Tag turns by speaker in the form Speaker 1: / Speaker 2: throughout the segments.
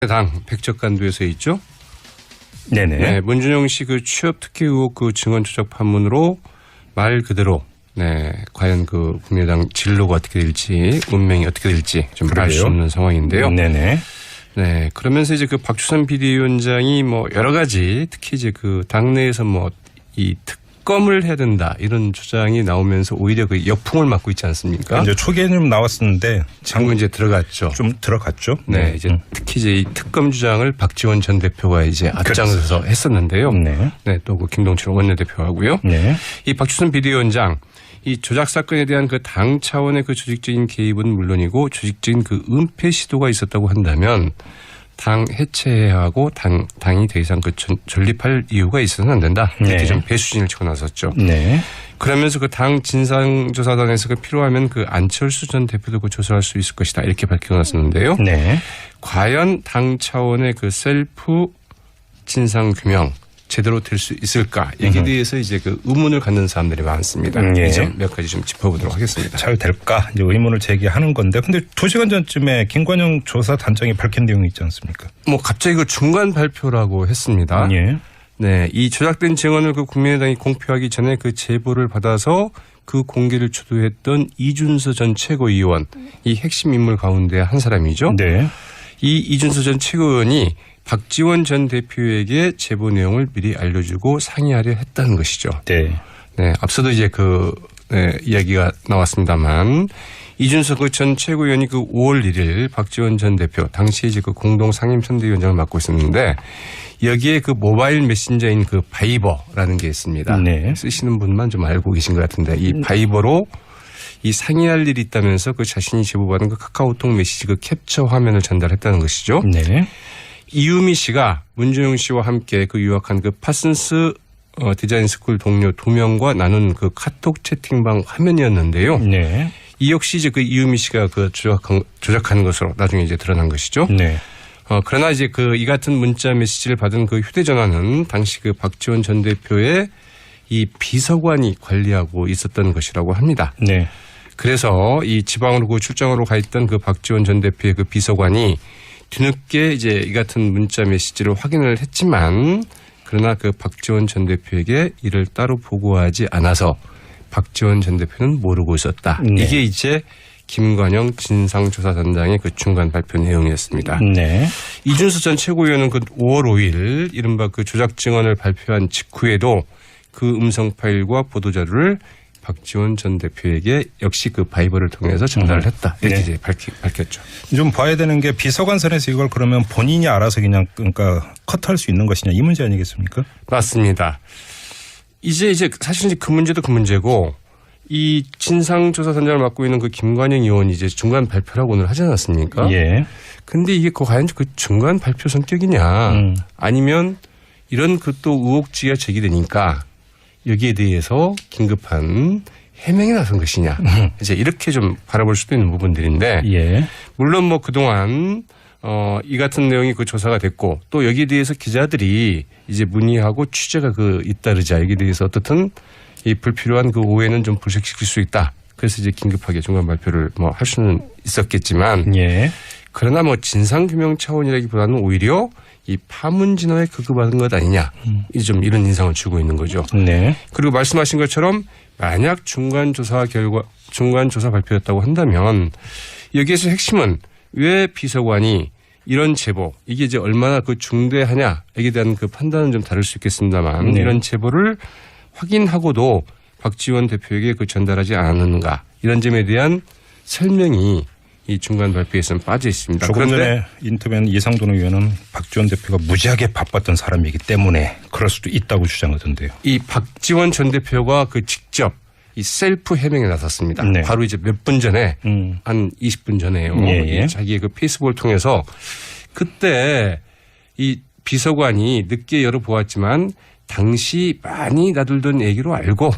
Speaker 1: 당 백적간두에서 있죠.
Speaker 2: 네네.
Speaker 1: 네, 문준용 씨 그 취업 특혜 의혹 그 증언 조작 판문으로 말 그대로 과연 그 국민의당 진로가 어떻게 될지 운명이 어떻게 될지 좀 알 수 없는 상황인데요.
Speaker 2: 네네.
Speaker 1: 네, 그러면서 이제 그 박주선 비대위원장이 뭐 여러 가지 특히 이제 그 당내에서 뭐 이 특검을 해야 된다 이런 주장이 나오면서 오히려 그 역풍을 맞고 있지 않습니까?
Speaker 2: 이제 초기에는 좀 나왔었는데
Speaker 1: 지금은 이제 들어갔죠.
Speaker 2: 좀 들어갔죠.
Speaker 1: 네, 이제 특히 이제 이 특검 주장을 박지원 전 대표가 이제 앞장서서 했었는데요. 네, 또 그 김동철 원내대표하고요.
Speaker 2: 네.
Speaker 1: 이 박주선 비대위원장 이 조작 사건에 대한 그 당 차원의 그 조직적인 개입은 물론이고 조직적인 그 은폐 시도가 있었다고 한다면 당 해체해야 하고 당이 더 이상 그 존립할 이유가 있어서는 안 된다. 이렇게 좀 배수진을 치고 나섰죠.
Speaker 2: 네.
Speaker 1: 그러면서 그 당 진상조사단에서 그 필요하면 그 안철수 전 대표도 그 조사할 수 있을 것이다. 이렇게 밝혀놨었는데요.
Speaker 2: 네.
Speaker 1: 과연 당 차원의 그 셀프 진상규명 제대로 될 수 있을까? 여기에 대해서 이제 그 의문을 갖는 사람들이 많습니다. 이 점 몇 가지 좀 짚어보도록 하겠습니다.
Speaker 2: 잘 될까? 이제 의문을 제기하는 건데, 근데 2시간 전쯤에 김관영 조사단장이 밝힌 내용이 있지 않습니까?
Speaker 1: 뭐 갑자기 그 중간 발표라고 했습니다.
Speaker 2: 예.
Speaker 1: 네, 이 조작된 증언을 그 국민의당이 공표하기 전에 그 제보를 받아서 그 공개를 주도했던 이준서 전 최고위원, 이 핵심 인물 가운데 한 사람이죠.
Speaker 2: 네.
Speaker 1: 이 이준서 전 최고위원이 박지원 전 대표에게 제보 내용을 미리 알려주고 상의하려 했다는 것이죠.
Speaker 2: 네.
Speaker 1: 네, 앞서도 이제 이야기가 나왔습니다만 이준석 전 최고위원이 그 5월 1일 박지원 전 대표 당시 이제 그 공동 상임선대위원장을 맡고 있었는데 여기에 그 모바일 메신저인 그 바이버라는 게 있습니다.
Speaker 2: 네.
Speaker 1: 쓰시는 분만 좀 알고 계신 것 같은데 이 바이버로 이 상의할 일이 있다면서 그 자신이 제보받은 그 카카오톡 메시지 그 캡처 화면을 전달했다는 것이죠.
Speaker 2: 네.
Speaker 1: 이유미 씨가 문준용 씨와 함께 그 유학한 그 파슨스 디자인 스쿨 동료 2명과 나눈 그 카톡 채팅방 화면이었는데요.
Speaker 2: 네.
Speaker 1: 이 역시 이제 그 이유미 씨가 그 조작한 것으로 나중에 이제 드러난 것이죠.
Speaker 2: 네.
Speaker 1: 그러나 이제 그 이 같은 문자 메시지를 받은 그 휴대전화는 당시 그 박지원 전 대표의 이 비서관이 관리하고 있었던 것이라고 합니다.
Speaker 2: 네.
Speaker 1: 그래서 이 지방으로 그 출장으로 가 있던 그 박지원 전 대표의 그 비서관이 뒤늦게 이제 이 같은 문자 메시지를 확인을 했지만 그러나 그 박지원 전 대표에게 이를 따로 보고하지 않아서 박지원 전 대표는 모르고 있었다.
Speaker 2: 네.
Speaker 1: 이게 이제 김관영 진상조사단장의 그 중간 발표 내용이었습니다.
Speaker 2: 네.
Speaker 1: 이준수 전 최고위원은 그 5월 5일 이른바 그 조작 증언을 발표한 직후에도 그 음성 파일과 보도자료를 박지원 전 대표에게 역시 그 바이버를 통해서 전달을 했다. 이렇게 이제 밝혔죠.
Speaker 2: 좀 봐야 되는 게 비서관 선에서 이걸 그러면 본인이 알아서 그냥 그러니까 컷할 수 있는 것이냐 이 문제 아니겠습니까?
Speaker 1: 맞습니다. 이제 사실 이제 그 문제도 그 문제고 이 진상조사단장을 맡고 있는 그 김관영 의원이 이제 중간 발표라고 오늘 하지 않았습니까?
Speaker 2: 예.
Speaker 1: 근데 이게 과연 그 중간 발표 성격이냐 아니면 이런 그 또 의혹지가 제기되니까 여기에 대해서 긴급한 해명에 나선 것이냐. 이제 이렇게 좀 바라볼 수도 있는 부분들인데
Speaker 2: 예.
Speaker 1: 물론 뭐 그동안 이 같은 내용이 그 조사가 됐고 또 여기에 대해서 기자들이 이제 문의하고 취재가 그 잇따르자 여기에 대해서 어떻든 이 불필요한 그 오해는 좀 불식시킬 수 있다. 그래서 이제 긴급하게 중간 발표를 뭐 할 수는 있었겠지만
Speaker 2: 예.
Speaker 1: 그러나 뭐 진상규명 차원이라기보다는 오히려 이 파문 진화에 급급한 것 아니냐. 좀 이런 인상을 주고 있는 거죠.
Speaker 2: 네.
Speaker 1: 그리고 말씀하신 것처럼 만약 중간 조사 발표였다고 한다면 여기에서 핵심은 왜 비서관이 이런 제보 이게 이제 얼마나 그 중대하냐에 대한 그 판단은 좀 다를 수 있겠습니다만
Speaker 2: 네.
Speaker 1: 이런 제보를 확인하고도 박지원 대표에게 그 전달하지 않았는가 이런 점에 대한 설명이 이 중간 발표에서는 빠져 있습니다.
Speaker 2: 조금 전에 인터뷰한 이상돈 의원은 박지원 대표가 무지하게 바빴던 사람이기 때문에 그럴 수도 있다고 주장하던데요.
Speaker 1: 이 박지원 전 대표가 그 직접 이 셀프 해명에 나섰습니다.
Speaker 2: 네.
Speaker 1: 바로 이제 몇 분 전에 한 20분 전에요.
Speaker 2: 예.
Speaker 1: 자기의 그 페이스북을 통해서 그때 이 비서관이 늦게 열어보았지만 당시 많이 나돌던 얘기로 알고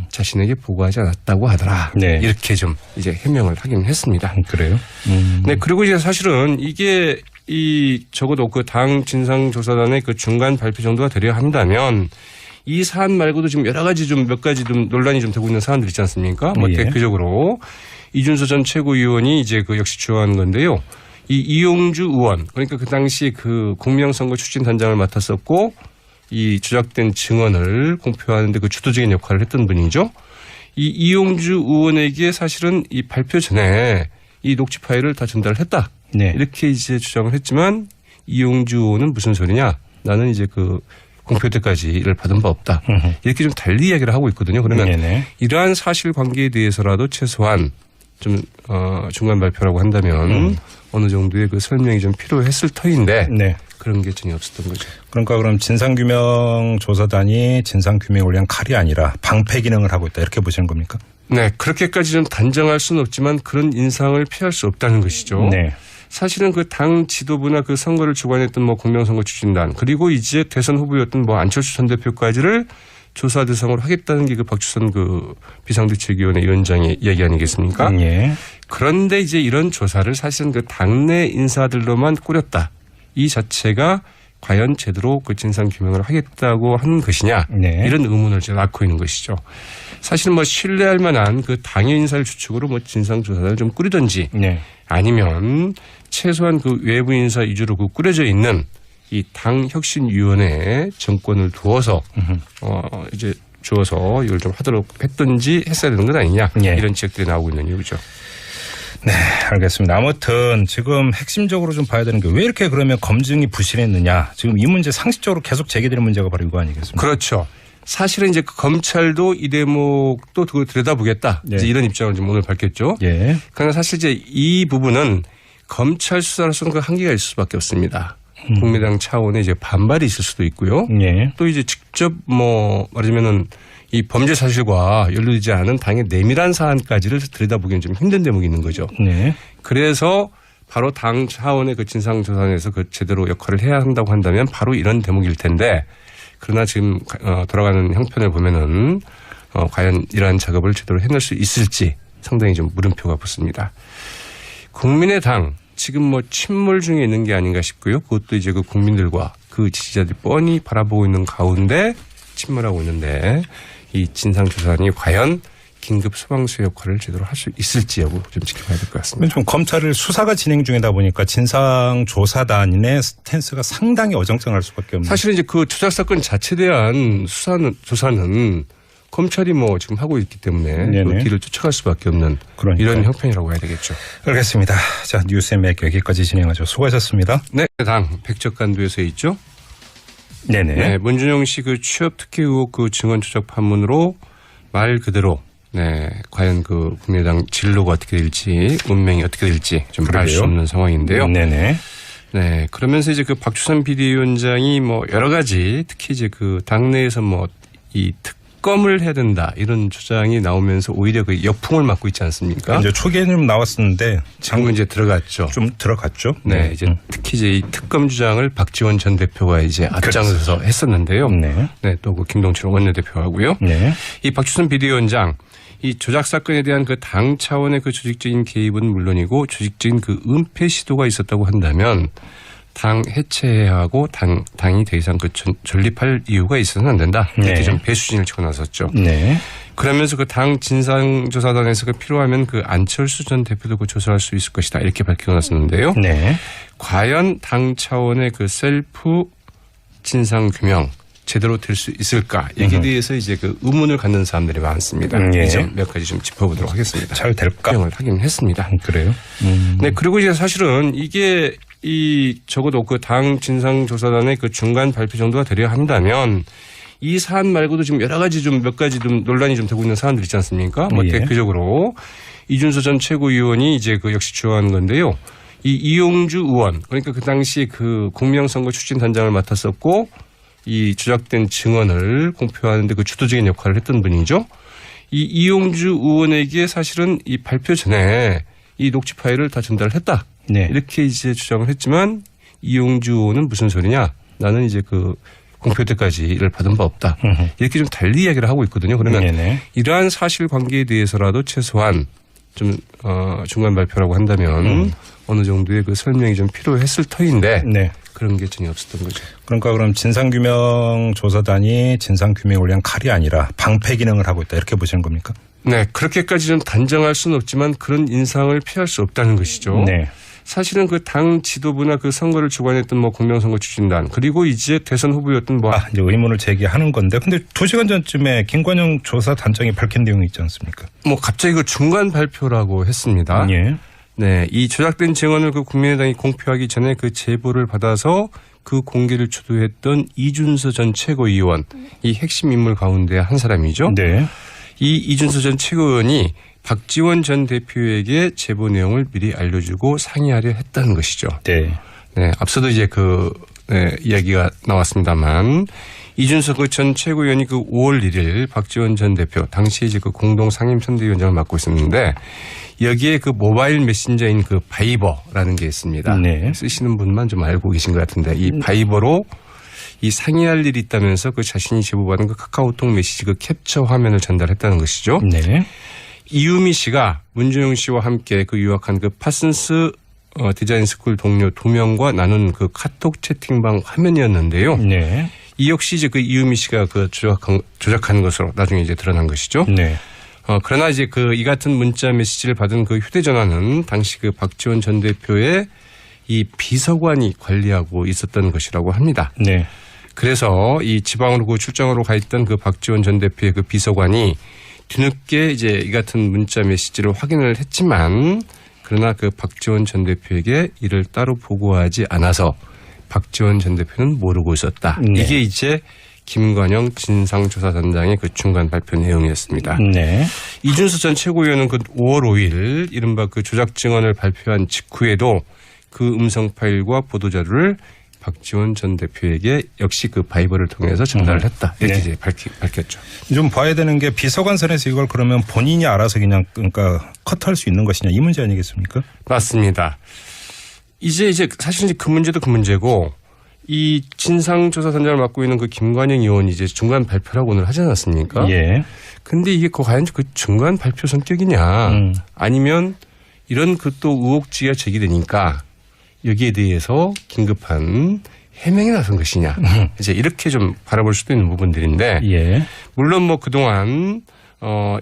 Speaker 1: 자신에게 보고하지 않았다고 하더라.
Speaker 2: 네.
Speaker 1: 이렇게 좀 이제 해명을 하긴 했습니다.
Speaker 2: 그래요?
Speaker 1: 네, 그리고 이제 사실은 이게 적어도 그 당 진상조사단의 그 중간 발표 정도가 되려 한다면 이 사안 말고도 지금 여러 가지 좀 몇 가지 좀 논란이 좀 되고 있는 사안들 있지 않습니까? 뭐
Speaker 2: 예.
Speaker 1: 대표적으로 이준서 전 최고위원이 이제 그 역시 주장하는 건데요. 이 이용주 의원, 그러니까 그 당시 그 공명선거 추진단장을 맡았었고 이 조작된 증언을 공표하는데 그 주도적인 역할을 했던 분이죠. 이 이용주 의원에게 사실은 이 발표 전에 이 녹취 파일을 다 전달을 했다.
Speaker 2: 네.
Speaker 1: 이렇게 이제 주장을 했지만 이용주 의원은 무슨 소리냐? 나는 이제 그 공표 때까지 이를 받은 바 없다. 이렇게 좀 달리 이야기를 하고 있거든요. 그러면
Speaker 2: 네네.
Speaker 1: 이러한 사실관계에 대해서라도 최소한 좀 중간 발표라고 한다면 어느 정도의 그 설명이 좀 필요했을 터인데
Speaker 2: 네.
Speaker 1: 그런 게 전혀 없었던 거죠.
Speaker 2: 그러니까 그럼 진상규명 조사단이 진상규명을 위한 칼이 아니라 방패 기능을 하고 있다 이렇게 보시는 겁니까?
Speaker 1: 네. 그렇게까지 좀 단정할 수는 없지만 그런 인상을 피할 수 없다는 것이죠.
Speaker 2: 네.
Speaker 1: 사실은 그 당 지도부나 그 선거를 주관했던 뭐 공명선거 추진단 그리고 이제 대선 후보였던 뭐 안철수 전 대표까지를 조사 대상으로 하겠다는 게 그 박주선 그 비상대책위원회 위원장의 이야기 아니겠습니까?
Speaker 2: 예.
Speaker 1: 그런데 이제 이런 조사를 사실은 그 당내 인사들로만 꾸렸다. 이 자체가 과연 제대로 그 진상 규명을 하겠다고 하는 것이냐
Speaker 2: 네.
Speaker 1: 이런 의문을 제가 낳고 있는 것이죠. 사실 뭐 신뢰할 만한 그 당의 인사를 주축으로 뭐 진상 조사를 좀 꾸리든지
Speaker 2: 네.
Speaker 1: 아니면 최소한 그 외부 인사 위주로 그 꾸려져 있는 이 당 혁신위원회에 정권을 두어서 이제 주어서 이걸 좀 하도록 했든지 했어야 되는 것 아니냐
Speaker 2: 예.
Speaker 1: 이런 지적들이 나오고 있는 이유죠.
Speaker 2: 네, 알겠습니다. 아무튼 지금 핵심적으로 좀 봐야 되는 게 왜 이렇게 그러면 검증이 부실했느냐. 지금 이 문제 상식적으로 계속 제기되는 문제가 바로 이거 아니겠습니까?
Speaker 1: 그렇죠. 사실은 이제 그 검찰도 이 대목도 들여다보겠다.
Speaker 2: 네.
Speaker 1: 이제 이런 입장을 좀 오늘 밝혔죠.
Speaker 2: 예.
Speaker 1: 그러나 사실 이제 이 부분은 검찰 수사로서는 그 한계가 있을 수밖에 없습니다. 국민의당 차원의 이제 반발이 있을 수도 있고요.
Speaker 2: 예.
Speaker 1: 또 이제 직접 뭐 말하자면은 이 범죄 사실과 연루되지 않은 당의 내밀한 사안까지를 들여다보기는 좀 힘든 대목이 있는 거죠.
Speaker 2: 네.
Speaker 1: 그래서 바로 당 차원의 그 진상조사에서 그 제대로 역할을 해야 한다고 한다면 바로 이런 대목일 텐데 그러나 지금 돌아가는 형편을 보면은 과연 이러한 작업을 제대로 해낼 수 있을지 상당히 좀 물음표가 붙습니다. 국민의당 지금 뭐 침몰 중에 있는 게 아닌가 싶고요. 그것도 이제 그 국민들과 그 지지자들이 뻔히 바라보고 있는 가운데 침몰하고 있는데 이 진상조사단이 과연 긴급 소방수 역할을 제대로 할 수 있을지 여부 좀 지켜봐야 될 것 같습니다.
Speaker 2: 좀 검찰을 수사가 진행 중이다 보니까 진상조사단의 스탠스가 상당히 어정쩡할 수밖에 없는.
Speaker 1: 사실은 이제 그 조작 사건 자체에 대한 조사는 검찰이 뭐 지금 하고 있기 때문에 그 뒤를 쫓아갈 수밖에 없는
Speaker 2: 그러니까요.
Speaker 1: 이런 형편이라고 해야 되겠죠.
Speaker 2: 알겠습니다. 자, 뉴스의 맥 여기까지 진행하죠. 수고하셨습니다.
Speaker 1: 네, 당 백적간도에서 있죠.
Speaker 2: 네네.
Speaker 1: 네, 문준용 씨 그 취업 특혜 의혹 그 증언 조작 판문으로 말 그대로 네, 과연 그 국민의당 진로가 어떻게 될지 운명이 어떻게 될지 좀 알 수 없는 상황인데요.
Speaker 2: 네네.
Speaker 1: 네, 그러면서 이제 그 박주선 비대위원장이 뭐 여러 가지 특히 이제 그 당내에서 뭐 이 특검을 해야 된다 이런 주장이 나오면서 오히려 그 역풍을 맞고 있지 않습니까?
Speaker 2: 이제 초기에는 나왔었는데
Speaker 1: 지금 이제 들어갔죠.
Speaker 2: 좀 들어갔죠.
Speaker 1: 네, 이제 특히 이제 이 특검 주장을 박지원 전 대표가 이제 앞장서서 했었는데요.
Speaker 2: 네.
Speaker 1: 네, 또 그 김동철 원내대표하고요.
Speaker 2: 네.
Speaker 1: 이 박주선 비대위원장 이 조작 사건에 대한 그 당 차원의 그 조직적인 개입은 물론이고 조직적인 그 은폐 시도가 있었다고 한다면 당 해체해야 하고 당이 더 이상 그 존립할 이유가 있어서는 안 된다. 이렇게
Speaker 2: 네.
Speaker 1: 좀 배수진을 치고 나섰죠.
Speaker 2: 네.
Speaker 1: 그러면서 그 당 진상조사단에서 그 필요하면 그 안철수 전 대표도 그 조사할 수 있을 것이다. 이렇게 밝히고 났었는데요.
Speaker 2: 네.
Speaker 1: 과연 당 차원의 그 셀프 진상규명 제대로 될 수 있을까? 여기에 대해서 이제 그 의문을 갖는 사람들이 많습니다.
Speaker 2: 예.
Speaker 1: 이 점 몇 가지 좀 짚어보도록 하겠습니다.
Speaker 2: 잘 될까?
Speaker 1: 규명을 하긴 했습니다.
Speaker 2: 그래요?
Speaker 1: 네, 그리고 이제 사실은 이게 이 적어도 그 당 진상조사단의 그 중간 발표 정도가 되려 한다면 이 사안 말고도 지금 여러 가지 좀 몇 가지 좀 논란이 좀 되고 있는 사안들 있지 않습니까? 뭐
Speaker 2: 예.
Speaker 1: 대표적으로 이준서 전 최고위원이 이제 그 역시 주장한 건데요. 이 이용주 의원 그러니까 그 당시 그 공명선거 추진단장을 맡았었고 이 조작된 증언을 공표하는데 그 주도적인 역할을 했던 분이죠. 이 이용주 의원에게 사실은 이 발표 전에 이 녹취 파일을 다 전달을 했다.
Speaker 2: 네.
Speaker 1: 이렇게 이제 주장을 했지만 이용주 의원은 무슨 소리냐? 나는 이제 그 공표 때까지 이를 받은 바 없다. 이렇게 좀 달리 이야기를 하고 있거든요. 그러면
Speaker 2: 네네.
Speaker 1: 이러한 사실관계에 대해서라도 최소한 좀 중간 발표라고 한다면 어느 정도의 그 설명이 좀 필요했을 터인데
Speaker 2: 네.
Speaker 1: 그런 게 전혀 없었던 거죠.
Speaker 2: 그러니까 그럼 진상규명 조사단이 진상규명을 위한 칼이 아니라 방패 기능을 하고 있다 이렇게 보시는 겁니까?
Speaker 1: 네, 그렇게까지 좀 단정할 수는 없지만 그런 인상을 피할 수 없다는 것이죠.
Speaker 2: 네.
Speaker 1: 사실은 그 당 지도부나 그 선거를 주관했던 뭐 공명선거 추진단 그리고 이제 대선 후보였던 뭐
Speaker 2: 이제 의문을 제기하는 건데 근데 2시간 전쯤에 김관영 조사단장이 밝힌 내용이 있지 않습니까?
Speaker 1: 뭐 갑자기 그 중간 발표라고 했습니다.
Speaker 2: 예.
Speaker 1: 네, 이 조작된 증언을 그 국민의당이 공표하기 전에 그 제보를 받아서 그 공개를 주도했던 이준서 전 최고위원 이 핵심 인물 가운데 한 사람이죠.
Speaker 2: 네.
Speaker 1: 이 이준서 전 최고위원이 박지원 전 대표에게 제보 내용을 미리 알려주고 상의하려 했다는 것이죠.
Speaker 2: 네.
Speaker 1: 네, 앞서도 이제 이야기가 나왔습니다만 이준석 전 최고위원이 그 5월 1일 박지원 전 대표 당시 이제 그 공동 상임 선대위원장을 맡고 있었는데 여기에 그 모바일 메신저인 그 바이버라는 게 있습니다.
Speaker 2: 네.
Speaker 1: 쓰시는 분만 좀 알고 계신 것 같은데 이 바이버로 이 상의할 일이 있다면서 그 자신이 제보받은 그 카카오톡 메시지 그 캡처 화면을 전달했다는 것이죠.
Speaker 2: 네.
Speaker 1: 이유미 씨가 문준용 씨와 함께 그 유학한 그 파슨스 디자인 스쿨 동료 2명과 나눈 그 카톡 채팅방 화면이었는데요.
Speaker 2: 네.
Speaker 1: 이 역시 이제 그 이유미 씨가 그 조작한 것으로 나중에 이제 드러난 것이죠.
Speaker 2: 네.
Speaker 1: 그러나 이제 이 같은 문자 메시지를 받은 그 휴대전화는 당시 그 박지원 전 대표의 이 비서관이 관리하고 있었던 것이라고 합니다.
Speaker 2: 네.
Speaker 1: 그래서 이 지방으로 그 출장으로 가 있던 그 박지원 전 대표의 그 비서관이 뒤늦게 이제 이 같은 문자 메시지를 확인을 했지만 그러나 그 박지원 전 대표에게 이를 따로 보고하지 않아서 박지원 전 대표는 모르고 있었다.
Speaker 2: 네.
Speaker 1: 이게 이제 김관영 진상조사단장의 그 중간 발표 내용이었습니다.
Speaker 2: 네.
Speaker 1: 이준수 전 최고위원은 그 5월 5일 이른바 그 조작 증언을 발표한 직후에도 그 음성 파일과 보도자료를 박지원 전 대표에게 역시 그 바이버를 통해서 전달을 했다. 이렇게
Speaker 2: 네.
Speaker 1: 이제 밝혔죠.
Speaker 2: 좀 봐야 되는 게 비서관 선에서 이걸 그러면 본인이 알아서 그냥 그러니까 컷할 수 있는 것이냐 이 문제 아니겠습니까?
Speaker 1: 맞습니다. 이제 사실 그 문제도 그 문제고 이 진상조사단장을 맡고 있는 그 김관영 의원이 이제 중간 발표라고 오늘 하지 않았습니까?
Speaker 2: 예.
Speaker 1: 근데 이게 과연 그 중간 발표 성격이냐 아니면 이런 그 또 의혹지가 제기되니까 여기에 대해서 긴급한 해명에 나선 것이냐. 이제 이렇게 좀 바라볼 수도 있는 부분들인데
Speaker 2: 예.
Speaker 1: 물론 뭐 그동안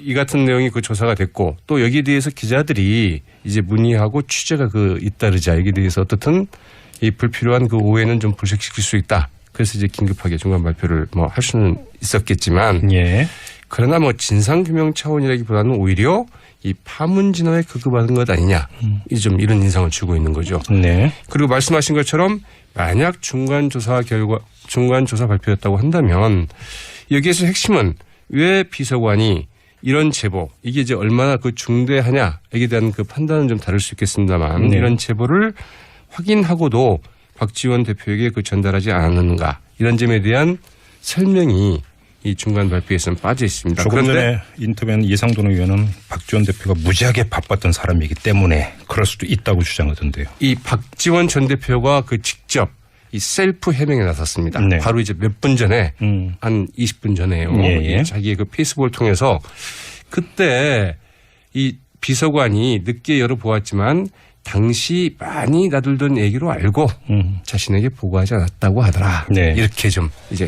Speaker 1: 이 같은 내용이 그 조사가 됐고 또 여기에 대해서 기자들이 이제 문의하고 취재가 잇따르자 여기에 대해서 어떻든 이 불필요한 그 오해는 좀 불식시킬 수 있다. 그래서 이제 긴급하게 중간 발표를 뭐 할 수는 있었겠지만
Speaker 2: 예.
Speaker 1: 그러나 뭐 진상규명 차원이라기보다는 오히려 이 파문 진화에 급급하는 것 아니냐. 좀 이런 인상을 주고 있는 거죠.
Speaker 2: 네.
Speaker 1: 그리고 말씀하신 것처럼 만약 중간 조사 발표였다고 한다면 여기에서 핵심은 왜 비서관이 이런 제보 이게 이제 얼마나 그 중대하냐 여기에 대한 그 판단은 좀 다를 수 있겠습니다만
Speaker 2: 네.
Speaker 1: 이런 제보를 확인하고도 박지원 대표에게 전달하지 않았는가 이런 점에 대한 설명이 이 중간 발표에서는 빠져 있습니다.
Speaker 2: 조금
Speaker 1: 그런데
Speaker 2: 전에 인터뷰한 이상돈 의원은 박지원 대표가 무지하게 바빴던 사람이기 때문에 그럴 수도 있다고 주장하던데요.
Speaker 1: 이 박지원 전 대표가 직접 이 셀프 해명에 나섰습니다.
Speaker 2: 네.
Speaker 1: 바로 이제 몇 분 전에 한 20분 전에요.
Speaker 2: 예.
Speaker 1: 자기의 그 페이스북을 통해서 그때 이 비서관이 늦게 열어보았지만 당시 많이 나돌던 얘기로 알고 자신에게 보고하지 않았다고 하더라.
Speaker 2: 네.
Speaker 1: 이렇게 좀 이제